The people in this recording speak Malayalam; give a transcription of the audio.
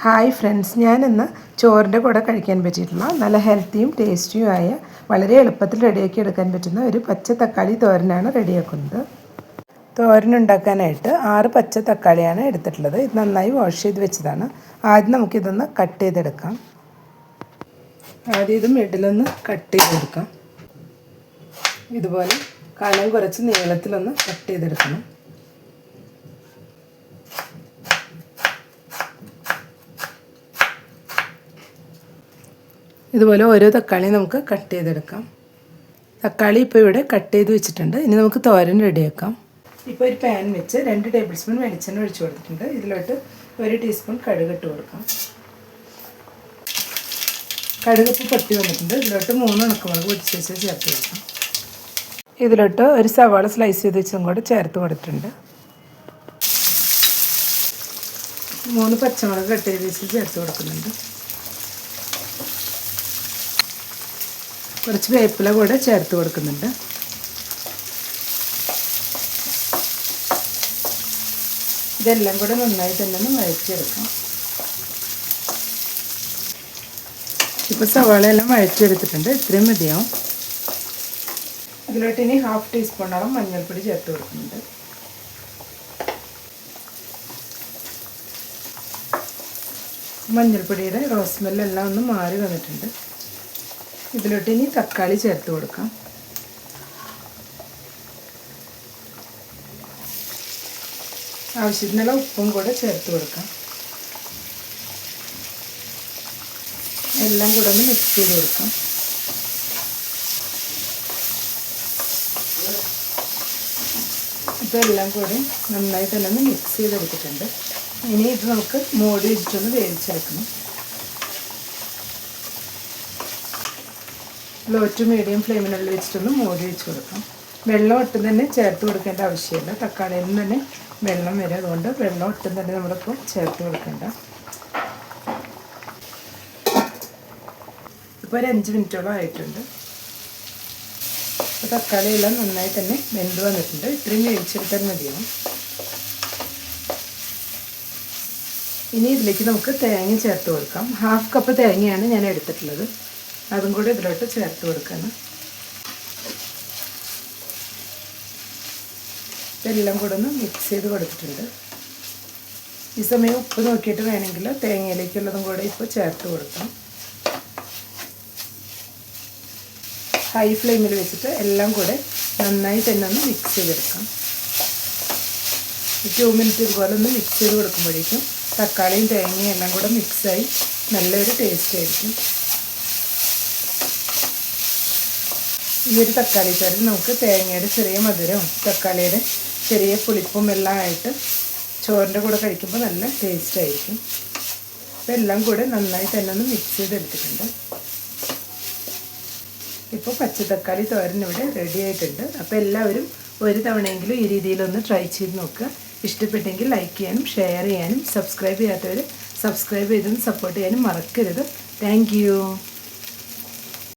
ഹായ് ഫ്രണ്ട്സ്, ഞാനിന്ന് ചോറിൻ്റെ കൂടെ കഴിക്കാൻ പറ്റിയിട്ടുള്ള നല്ല ഹെൽത്തിയും ടേസ്റ്റിയുമായ വളരെ എളുപ്പത്തിൽ റെഡിയാക്കി എടുക്കാൻ പറ്റുന്ന ഒരു പച്ച തക്കാളി തോരനാണ് റെഡിയാക്കുന്നത്. തോരനുണ്ടാക്കാനായിട്ട് 6 പച്ച തക്കാളിയാണ് എടുത്തിട്ടുള്ളത്. ഇത് നന്നായി വാഷ് ചെയ്ത് വെച്ചതാണ്. ആദ്യം നമുക്കിതൊന്ന് കട്ട് ചെയ്തെടുക്കാം. ആദ്യം ഇത് മിഡിലൊന്ന് കട്ട് ചെയ്തെടുക്കാം. ഇതുപോലെ കനം കുറച്ച് നീളത്തിലൊന്ന് കട്ട് ചെയ്തെടുക്കണം. ഇതുപോലെ ഓരോ തക്കാളി നമുക്ക് കട്ട് ചെയ്തെടുക്കാം. തക്കാളി ഇപ്പോൾ ഇവിടെ കട്ട് ചെയ്ത് വെച്ചിട്ടുണ്ട്. ഇനി നമുക്ക് തോരൻ റെഡിയാക്കാം. ഇപ്പോൾ ഒരു പാൻ വെച്ച് 2 ടേബിൾ സ്പൂൺ വെളിച്ചെണ്ണ ഒഴിച്ചു കൊടുത്തിട്ടുണ്ട്. ഇതിലോട്ട് 1 ടീസ്പൂൺ കടുക് ഇട്ട് കൊടുക്കാം. കടുക് ഇപ്പോൾ പൊട്ടി വന്നിട്ടുണ്ട്. ഇതിലോട്ട് 3 ഉണക്കമുളക് പൊടിച്ച് വെച്ച് ചേർത്ത് കൊടുക്കാം. ഇതിലോട്ട് ഒരു സവാള സ്ലൈസ് ചെയ്ത് വെച്ചും കൂടെ ചേർത്ത് കൊടുത്തിട്ടുണ്ട്. 3 പച്ചമുളക് കട്ട് ചെയ്ത് വെച്ച് ചേർത്ത് കൊടുക്കുന്നുണ്ട്. കുറച്ച് വേപ്പില കൂടെ ചേർത്ത് കൊടുക്കുന്നുണ്ട്. ഇതെല്ലാം കൂടെ നന്നായി തന്നെ ഒന്ന് വഴറ്റിയെടുക്കാം. ഇപ്പോൾ സവാളയെല്ലാം വഴറ്റിയെടുത്തിട്ടുണ്ട്. ഇത്രയും മതിയാവും. ഇതിലോട്ട് ഇനി 1/2 ടീസ്പൂണോളം മഞ്ഞൾപ്പൊടി ചേർത്ത് കൊടുക്കുന്നുണ്ട്. മഞ്ഞൾപ്പൊടിയുടെ റോസ് സ്മെല്ലെല്ലാം ഒന്ന് മാറി വന്നിട്ടുണ്ട്. ഇതിലോട്ട് ഇനി തക്കാളി ചേർത്ത് കൊടുക്കാം. ആവശ്യത്തിനുള്ള ഉപ്പും കൂടെ ചേർത്ത് കൊടുക്കാം. എല്ലാം കൂടെ ഒന്ന് മിക്സ് ചെയ്ത് കൊടുക്കാം. ഇപ്പോൾ എല്ലാം കൂടി നന്നായി തന്നെ ഒന്ന് മിക്സ് ചെയ്തെടുത്തിട്ടുണ്ട്. ഇനി ഇത് നമുക്ക് മൂടി വെച്ചിട്ടൊന്ന് വേവിച്ചെടുക്കണം. ലോ ടു മീഡിയം ഫ്ലെയിമിനുള്ളിൽ വെച്ചിട്ടൊന്ന് മൂടി വെച്ച് കൊടുക്കാം. വെള്ളം ഒട്ടും തന്നെ ചേർത്ത് കൊടുക്കേണ്ട ആവശ്യമില്ല. തക്കാളിയിൽ നിന്ന് തന്നെ വെള്ളം വരും. അതുകൊണ്ട് വെള്ളം ഒട്ടും തന്നെ നമ്മളിപ്പോൾ ചേർത്ത് കൊടുക്കേണ്ട. ഇപ്പോൾ ഒരു 5 മിനിറ്റോളം ആയിട്ടുണ്ട്. അപ്പോൾ തക്കാളിയെല്ലാം നന്നായി തന്നെ വെന്ത് വന്നിട്ടുണ്ട്. ഇത്രയും വേവിച്ചെടുത്താൽ മതിയാവും. ഇനി ഇതിലേക്ക് നമുക്ക് തേങ്ങ ചേർത്ത് കൊടുക്കാം. 1/2 കപ്പ് തേങ്ങയാണ് ഞാൻ എടുത്തിട്ടുള്ളത്. അതും കൂടി ഇതിലോട്ട് ചേർത്ത് കൊടുക്കണം. ഇതെല്ലാം കൂടെ ഒന്ന് മിക്സ് ചെയ്ത് കൊടുത്തിട്ടുണ്ട്. ഈ സമയം ഉപ്പ് നോക്കിയിട്ട് വേണമെങ്കിൽ തേങ്ങയിലേക്കുള്ളതും കൂടെ ഇപ്പോൾ ചേർത്ത് കൊടുക്കാം. ഹൈ ഫ്ലെയിമിൽ വെച്ചിട്ട് എല്ലാം കൂടെ നന്നായി തന്നെ ഒന്ന് മിക്സ് ചെയ്തെടുക്കാം. 2 മിനിറ്റ് ഇതുപോലെ ഒന്ന് മിക്സ് ചെയ്ത് കൊടുക്കുമ്പോഴേക്കും തക്കാളിയും തേങ്ങയും എല്ലാം കൂടെ മിക്സായി നല്ലൊരു ടേസ്റ്റ് ആയിരിക്കും. ഈ ഒരു തക്കാളി തോരൻ നമുക്ക് തേങ്ങയുടെ ചെറിയ മധുരവും തക്കാളിയുടെ ചെറിയ പുളിപ്പും എല്ലാം ആയിട്ട് ചോറിൻ്റെ കൂടെ കഴിക്കുമ്പോൾ നല്ല ടേസ്റ്റ് ആയിരിക്കും. അപ്പോൾ എല്ലാം കൂടെ നന്നായി തന്നെ ഒന്ന് മിക്സ് ചെയ്തെടുത്തിട്ടുണ്ട്. ഇപ്പോൾ പച്ചത്തക്കാളി തോരൻ ഇവിടെ റെഡി ആയിട്ടുണ്ട്. അപ്പോൾ എല്ലാവരും ഒരു തവണയെങ്കിലും ഈ രീതിയിലൊന്ന് ട്രൈ ചെയ്ത് നോക്കുക. ഇഷ്ടപ്പെട്ടെങ്കിൽ ലൈക്ക് ചെയ്യാനും ഷെയർ ചെയ്യാനും സബ്സ്ക്രൈബ് ചെയ്യാത്തവർ സബ്സ്ക്രൈബ് ചെയ്തും സപ്പോർട്ട് ചെയ്യാനും മറക്കരുത്. Thank you.